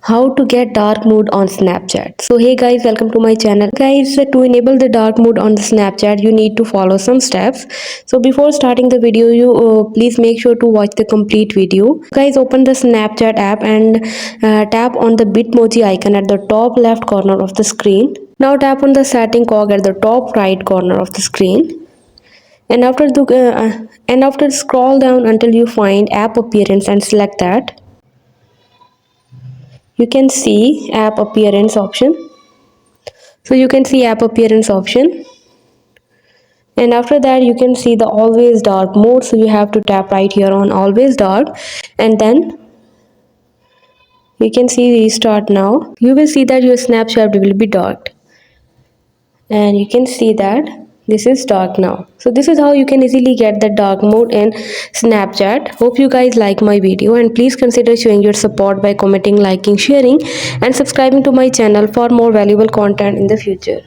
How to get dark mode on Snapchat. So hey guys, welcome to my channel. Guys, to enable the dark mode on the Snapchat, you need to follow some steps. So before starting the video, you please make sure to watch the complete video. Guys, open the Snapchat app and tap on the Bitmoji icon at the top left corner of the screen. Now tap on the setting cog at the top right corner of the screen. And after scroll down until you find app appearance and select that. You can see app appearance option. So you can see app appearance option, and after that you can see the always dark mode. So you have to tap right here on always dark, and then you can see restart now. You will see that your Snapchat will be dark, and you can see that this is dark now. So this is how you can easily get the dark mode in Snapchat. Hope you guys like my video, and please consider showing your support by commenting, liking, sharing and subscribing to my channel for more valuable content in the future.